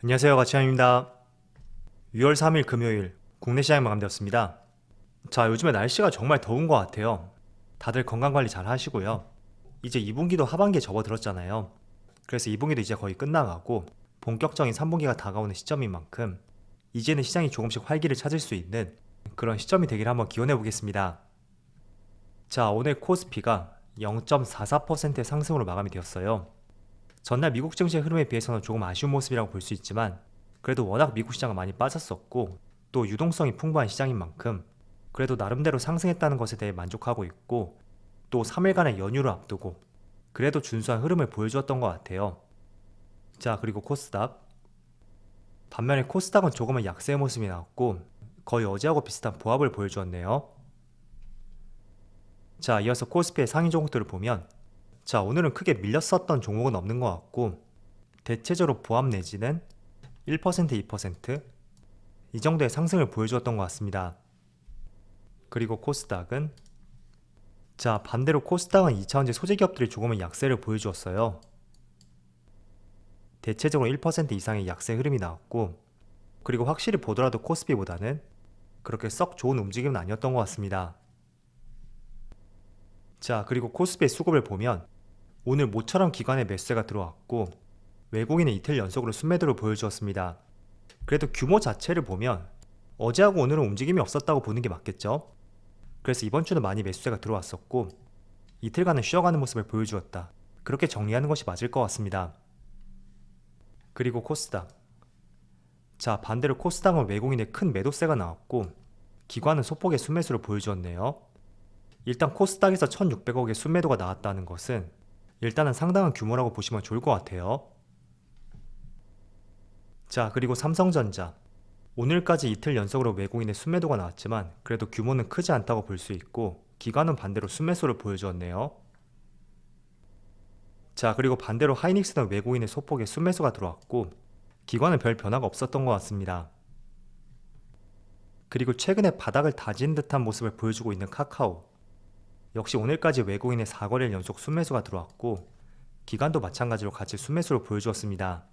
안녕하세요, 가치환입니다. 6월 3일 금요일 국내 시장이 마감되었습니다. 자, 요즘에 날씨가 정말 더운 것 같아요. 다들 건강관리 잘 하시고요. 이제 2분기도 하반기에 접어들었잖아요. 그래서 2분기도 이제 거의 끝나가고 본격적인 3분기가 다가오는 시점인 만큼 이제는 시장이 조금씩 활기를 찾을 수 있는 그런 시점이 되기를 한번 기원해 보겠습니다. 자, 오늘 코스피가 0.44%의 상승으로 마감이 되었어요. 전날 미국 증시의 흐름에 비해서는 조금 아쉬운 모습이라고 볼 수 있지만 그래도 워낙 미국 시장은 많이 빠졌었고 또 유동성이 풍부한 시장인 만큼 그래도 나름대로 상승했다는 것에 대해 만족하고 있고 또 3일간의 연휴를 앞두고 그래도 준수한 흐름을 보여주었던 것 같아요. 자, 그리고 코스닥. 반면에 코스닥은 조금은 약세의 모습이 나왔고 거의 어제하고 비슷한 보합을 보여주었네요. 자, 이어서 코스피의 상위 종목들을 보면 자, 오늘은 크게 밀렸었던 종목은 없는 것 같고 대체적으로 보합 내지는 1%, 2%, 이 정도의 상승을 보여주었던 것 같습니다. 그리고 코스닥은 자, 반대로 코스닥은 2차원지 소재기업들이 조금은 약세를 보여주었어요. 대체적으로 1% 이상의 약세 흐름이 나왔고 그리고 확실히 보더라도 코스피보다는 그렇게 썩 좋은 움직임은 아니었던 것 같습니다. 자, 그리고 코스피의 수급을 보면 오늘 모처럼 기관의 매수세가 들어왔고 외국인은 이틀 연속으로 순매도를 보여주었습니다. 그래도 규모 자체를 보면 어제하고 오늘은 움직임이 없었다고 보는 게 맞겠죠? 그래서 이번 주는 많이 매수세가 들어왔었고 이틀간은 쉬어가는 모습을 보여주었다. 그렇게 정리하는 것이 맞을 것 같습니다. 그리고 코스닥. 자, 반대로 코스닥은 외국인의 큰 매도세가 나왔고 기관은 소폭의 순매수를 보여주었네요. 일단 코스닥에서 1600억의 순매도가 나왔다는 것은 일단은 상당한 규모라고 보시면 좋을 것 같아요. 자, 그리고 삼성전자. 오늘까지 이틀 연속으로 외국인의 순매도가 나왔지만 그래도 규모는 크지 않다고 볼 수 있고 기관은 반대로 순매수를 보여주었네요. 자, 그리고 반대로 하이닉스는 외국인의 소폭의 순매수가 들어왔고 기관은 별 변화가 없었던 것 같습니다. 그리고 최근에 바닥을 다진 듯한 모습을 보여주고 있는 카카오. 역시 오늘까지 외국인의 4거래일 연속 순매수가 들어왔고 기관도 마찬가지로 같이 순매수를 보여주었습니다.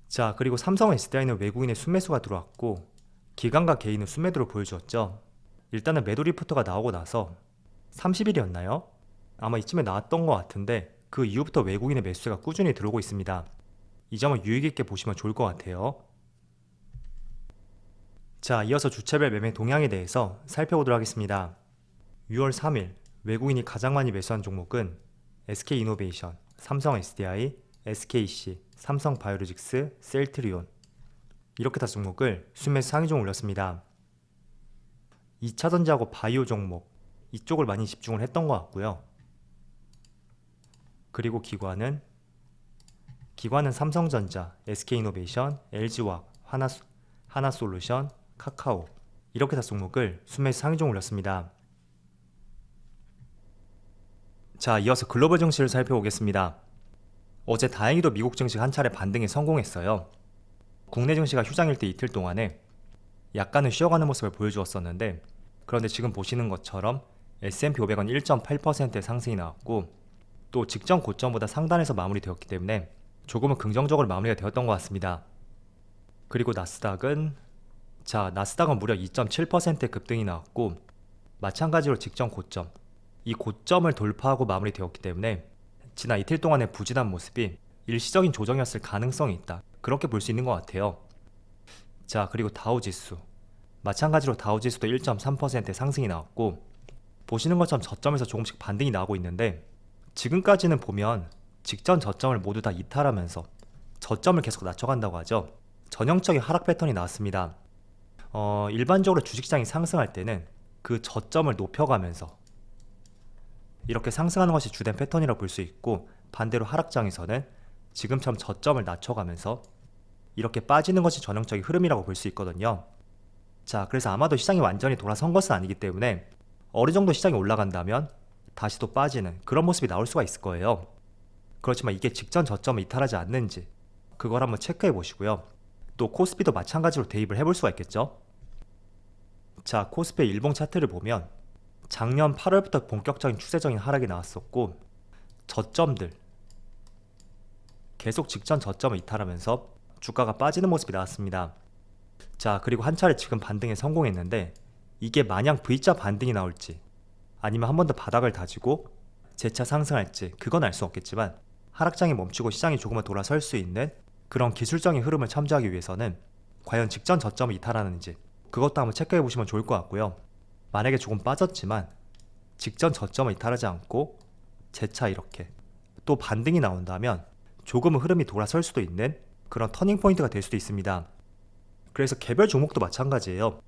자, 그리고 삼성 SDI는 외국인의 순매수가 들어왔고 기관과 개인은 순매도를 보여주었죠. 일단은 매도 리포트가 나오고 나서 30일이었나요? 아마 이쯤에 나왔던 것 같은데 그 이후부터 외국인의 매수세가 꾸준히 들어오고 있습니다. 이 점을 유의깊게 보시면 좋을 것 같아요. 자, 이어서 주체별 매매 동향에 대해서 살펴보도록 하겠습니다. 6월 3일 외국인이 가장 많이 매수한 종목은 SK이노베이션, 삼성 SDI, SKC, 삼성바이오로직스, 셀트리온 이렇게 5종목을 순매수 상위종 올렸습니다. 2차전지하고 바이오 종목 이쪽을 많이 집중을 했던 것 같고요. 그리고 기관은 삼성전자, SK이노베이션, LG화학, 하나솔루션, 카카오 이렇게 5종목을 순매수 상위종 올렸습니다. 자, 이어서 글로벌 증시를 살펴보겠습니다. 어제 다행히도 미국 증시가 한 차례 반등에 성공했어요. 국내 증시가 휴장일 때 이틀 동안에 약간은 쉬어가는 모습을 보여주었었는데 그런데 지금 보시는 것처럼 S&P 500은 1.8%의 상승이 나왔고 또 직전 고점보다 상단에서 마무리되었기 때문에 조금은 긍정적으로 마무리가 되었던 것 같습니다. 그리고 나스닥은 무려 2.7%의 급등이 나왔고 마찬가지로 직전 고점 이 고점을 돌파하고 마무리되었기 때문에 지난 이틀 동안의 부진한 모습이 일시적인 조정이었을 가능성이 있다. 그렇게 볼 수 있는 것 같아요. 자, 그리고 다우지수 마찬가지로 다우지수도 1.3%의 상승이 나왔고 보시는 것처럼 저점에서 조금씩 반등이 나오고 있는데 지금까지는 보면 직전 저점을 모두 다 이탈하면서 저점을 계속 낮춰간다고 하죠. 전형적인 하락 패턴이 나왔습니다. 일반적으로 주식시장이 상승할 때는 그 저점을 높여가면서 이렇게 상승하는 것이 주된 패턴이라고 볼 수 있고 반대로 하락장에서는 지금처럼 저점을 낮춰가면서 이렇게 빠지는 것이 전형적인 흐름이라고 볼 수 있거든요. 자, 그래서 아마도 시장이 완전히 돌아선 것은 아니기 때문에 어느 정도 시장이 올라간다면 다시 또 빠지는 그런 모습이 나올 수가 있을 거예요. 그렇지만 이게 직전 저점을 이탈하지 않는지 그걸 한번 체크해 보시고요. 또 코스피도 마찬가지로 대입을 해볼 수가 있겠죠. 자, 코스피의 일봉 차트를 보면 작년 8월부터 본격적인 추세적인 하락이 나왔었고 저점들 계속 직전 저점을 이탈하면서 주가가 빠지는 모습이 나왔습니다. 자, 그리고 한 차례 지금 반등에 성공했는데 이게 마냥 V자 반등이 나올지 아니면 한 번 더 바닥을 다지고 재차 상승할지 그건 알 수 없겠지만 하락장이 멈추고 시장이 조금은 돌아설 수 있는 그런 기술적인 흐름을 참조하기 위해서는 과연 직전 저점을 이탈하는지 그것도 한번 체크해 보시면 좋을 것 같고요. 만약에 조금 빠졌지만 직전 저점을 이탈하지 않고 재차 이렇게 또 반등이 나온다면 조금은 흐름이 돌아설 수도 있는 그런 터닝 포인트가 될 수도 있습니다. 그래서 개별 종목도 마찬가지예요.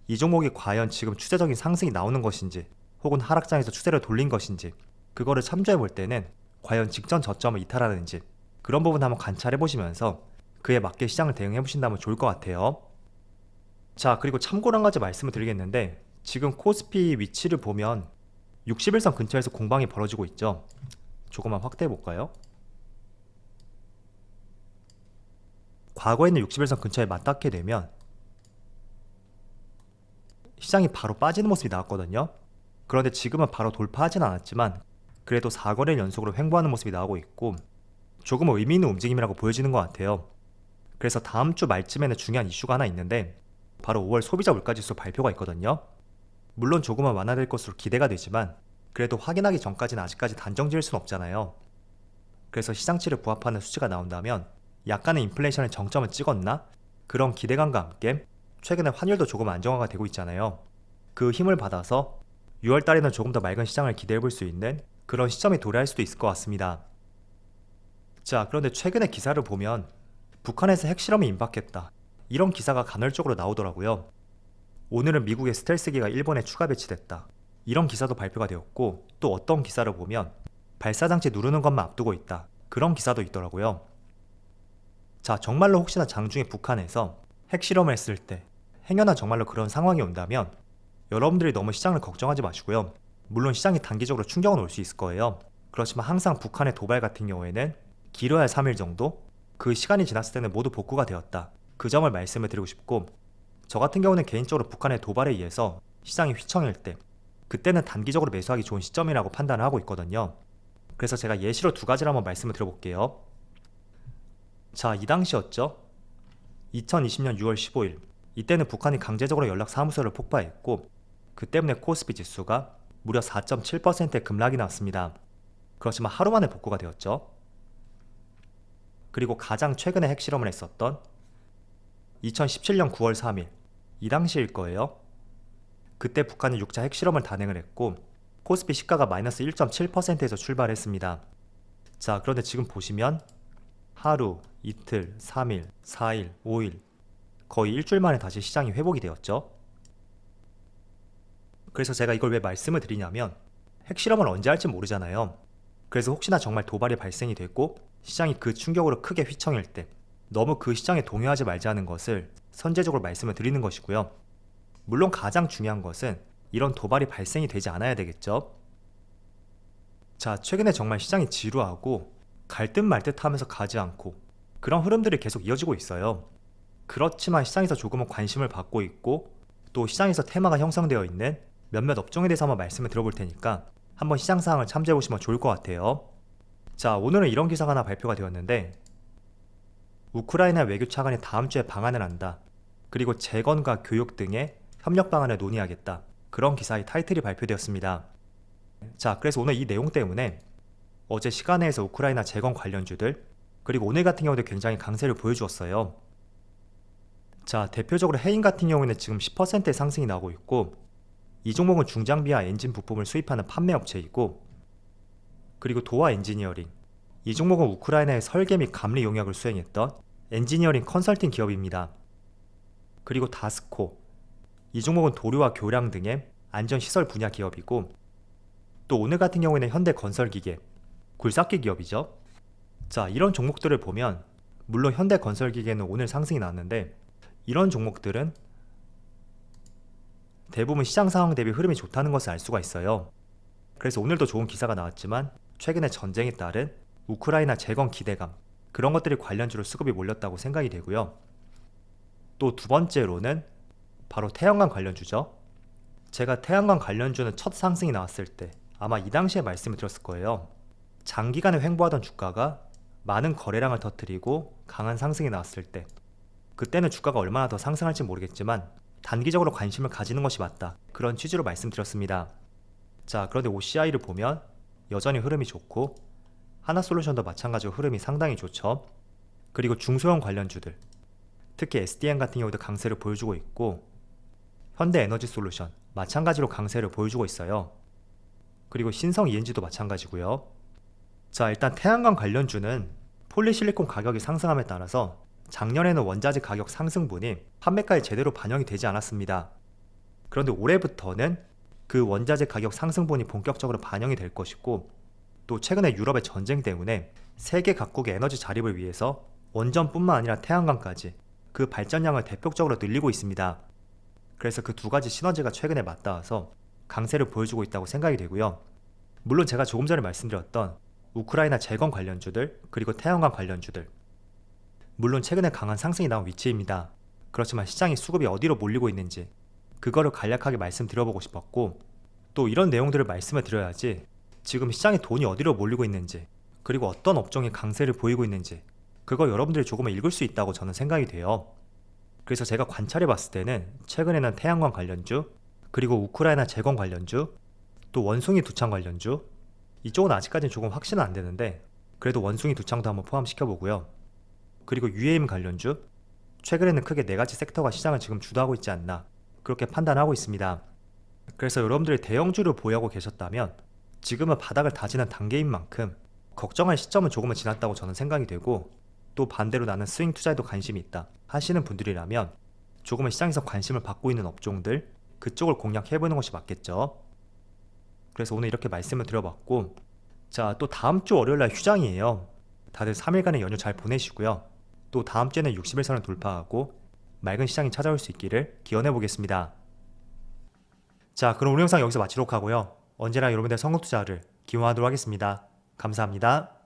이 종목이 과연 지금 추세적인 상승이 나오는 것인지 혹은 하락장에서 추세를 돌린 것인지 그거를 참조해 볼 때는 과연 직전 저점을 이탈하는지 그런 부분 한번 관찰해 보시면서 그에 맞게 시장을 대응해 보신다면 좋을 것 같아요. 자, 그리고 참고로 한 가지 말씀을 드리겠는데 지금 코스피 위치를 보면 61선 근처에서 공방이 벌어지고 있죠. 조금만 확대해 볼까요? 과거에는 61선 근처에 맞닿게 되면 시장이 바로 빠지는 모습이 나왔거든요. 그런데 지금은 바로 돌파하진 않았지만 그래도 4거래일 연속으로 횡보하는 모습이 나오고 있고 조금 의미 있는 움직임이라고 보여지는 것 같아요. 그래서 다음 주 말쯤에는 중요한 이슈가 하나 있는데 바로 5월 소비자 물가지수 발표가 있거든요. 물론 조금은 완화될 것으로 기대가 되지만 그래도 확인하기 전까지는 아직까지 단정 지을 수는 없잖아요. 그래서 시장치를 부합하는 수치가 나온다면 약간의 인플레이션의 정점을 찍었나? 그런 기대감과 함께 최근에 환율도 조금 안정화가 되고 있잖아요. 그 힘을 받아서 6월 달에는 조금 더 맑은 시장을 기대해 볼 수 있는 그런 시점이 도래할 수도 있을 것 같습니다. 자, 그런데 최근에 기사를 보면 북한에서 핵실험이 임박했다 이런 기사가 간헐적으로 나오더라고요. 오늘은 미국의 스텔스기가 일본에 추가 배치됐다 이런 기사도 발표가 되었고 또 어떤 기사를 보면 발사장치 누르는 것만 앞두고 있다 그런 기사도 있더라고요. 자, 정말로 혹시나 장중에 북한에서 핵실험을 했을 때 행여나 정말로 그런 상황이 온다면 여러분들이 너무 시장을 걱정하지 마시고요. 물론 시장이 단기적으로 충격은 올 수 있을 거예요. 그렇지만 항상 북한의 도발 같은 경우에는 길어야 3일 정도? 그 시간이 지났을 때는 모두 복구가 되었다. 그 점을 말씀을 드리고 싶고 저 같은 경우는 개인적으로 북한의 도발에 의해서 시장이 휘청일 때 그때는 단기적으로 매수하기 좋은 시점이라고 판단을 하고 있거든요. 그래서 제가 예시로 두 가지를 한번 말씀을 드려볼게요. 자, 이 당시였죠. 2020년 6월 15일 이때는 북한이 강제적으로 연락사무소를 폭파했고 그 때문에 코스피 지수가 무려 4.7%의 급락이 나왔습니다. 그렇지만 하루 만에 복구가 되었죠. 그리고 가장 최근에 핵실험을 했었던 2017년 9월 3일 이 당시일 거예요. 그때 북한이 6차 핵실험을 단행을 했고 코스피 시가가 마이너스 1.7%에서 출발했습니다. 자, 그런데 지금 보시면 하루, 이틀, 3일, 4일, 5일 거의 일주일 만에 다시 시장이 회복이 되었죠. 그래서 제가 이걸 왜 말씀을 드리냐면 핵실험을 언제 할지 모르잖아요. 그래서 혹시나 정말 도발이 발생이 됐고 시장이 그 충격으로 크게 휘청일 때 너무 그 시장에 동요하지 말자는 것을 선제적으로 말씀을 드리는 것이고요. 물론 가장 중요한 것은 이런 도발이 발생이 되지 않아야 되겠죠. 자, 최근에 정말 시장이 지루하고 갈 듯 말 듯 하면서 가지 않고 그런 흐름들이 계속 이어지고 있어요. 그렇지만 시장에서 조금은 관심을 받고 있고 또 시장에서 테마가 형성되어 있는 몇몇 업종에 대해서 한번 말씀을 들어볼 테니까 한번 시장 상황을 참조해 보시면 좋을 것 같아요. 자, 오늘은 이런 기사가 하나 발표가 되었는데 우크라이나 외교 차관이 다음 주에 방한을 한다. 그리고 재건과 교육 등의 협력 방안을 논의하겠다. 그런 기사의 타이틀이 발표되었습니다. 자, 그래서 오늘 이 내용 때문에 어제 시간에서 우크라이나 재건 관련주들 그리고 오늘 같은 경우도 굉장히 강세를 보여주었어요. 자, 대표적으로 해인 같은 경우에는 지금 10%의 상승이 나오고 있고 이 종목은 중장비와 엔진 부품을 수입하는 판매업체이고 그리고 도화 엔지니어링 이 종목은 우크라이나의 설계 및 감리 용역을 수행했던 엔지니어링 컨설팅 기업입니다. 그리고 다스코 이 종목은 도료와 교량 등의 안전시설 분야 기업이고 또 오늘 같은 경우에는 현대건설기계 굴삭기 기업이죠. 자, 이런 종목들을 보면 물론 현대건설기계는 오늘 상승이 나왔는데 이런 종목들은 대부분 시장 상황 대비 흐름이 좋다는 것을 알 수가 있어요. 그래서 오늘도 좋은 기사가 나왔지만 최근에 전쟁에 따른 우크라이나 재건 기대감 그런 것들이 관련주로 수급이 몰렸다고 생각이 되고요. 또 두 번째로는 바로 태양광 관련주죠. 제가 태양광 관련주는 첫 상승이 나왔을 때 아마 이 당시에 말씀을 드렸을 거예요. 장기간에 횡보하던 주가가 많은 거래량을 터뜨리고 강한 상승이 나왔을 때, 그때는 주가가 얼마나 더 상승할지 모르겠지만 단기적으로 관심을 가지는 것이 맞다, 그런 취지로 말씀드렸습니다. 자, 그런데 OCI를 보면 여전히 흐름이 좋고 하나솔루션도 마찬가지로 흐름이 상당히 좋죠. 그리고 중소형 관련주들, 특히 SDN 같은 경우도 강세를 보여주고 있고, 현대에너지솔루션 마찬가지로 강세를 보여주고 있어요. 그리고 신성 ENG도 마찬가지고요. 자, 일단 태양광 관련주는 폴리실리콘 가격이 상승함에 따라서 작년에는 원자재 가격 상승분이 판매가에 제대로 반영이 되지 않았습니다. 그런데 올해부터는 그 원자재 가격 상승분이 본격적으로 반영이 될 것이고, 또 최근에 유럽의 전쟁 때문에 세계 각국의 에너지 자립을 위해서 원전뿐만 아니라 태양광까지 그 발전량을 대폭적으로 늘리고 있습니다. 그래서 그 두 가지 시너지가 최근에 맞닿아서 강세를 보여주고 있다고 생각이 되고요. 물론 제가 조금 전에 말씀드렸던 우크라이나 재건 관련주들, 그리고 태양광 관련주들, 물론 최근에 강한 상승이 나온 위치입니다. 그렇지만 시장이 수급이 어디로 몰리고 있는지 그거를 간략하게 말씀드려보고 싶었고, 또 이런 내용들을 말씀을 드려야지 지금 시장에 돈이 어디로 몰리고 있는지, 그리고 어떤 업종이 강세를 보이고 있는지 그걸 여러분들이 조금은 읽을 수 있다고 저는 생각이 돼요. 그래서 제가 관찰해 봤을 때는 최근에는 태양광 관련주, 그리고 우크라이나 재건 관련주, 또 원숭이 두창 관련주, 이쪽은 아직까지는 조금 확신은 안 되는데 그래도 원숭이 두창도 한번 포함시켜보고요. 그리고 UAM 관련주, 최근에는 크게 4가지 섹터가 시장을 지금 주도하고 있지 않나, 그렇게 판단하고 있습니다. 그래서 여러분들이 대형주를 보유하고 계셨다면 지금은 바닥을 다지는 단계인 만큼 걱정할 시점은 조금은 지났다고 저는 생각이 되고, 또 반대로 나는 스윙 투자에도 관심이 있다 하시는 분들이라면 조금은 시장에서 관심을 받고 있는 업종들, 그쪽을 공략해보는 것이 맞겠죠. 그래서 오늘 이렇게 말씀을 드려봤고, 자, 또 다음 주 월요일날 휴장이에요. 다들 3일간의 연휴 잘 보내시고요. 또 다음 주에는 60일선을 돌파하고 맑은 시장이 찾아올 수 있기를 기원해 보겠습니다. 자, 그럼 오늘 영상 여기서 마치도록 하고요. 언제나 여러분들의 성공 투자를 기원하도록 하겠습니다. 감사합니다.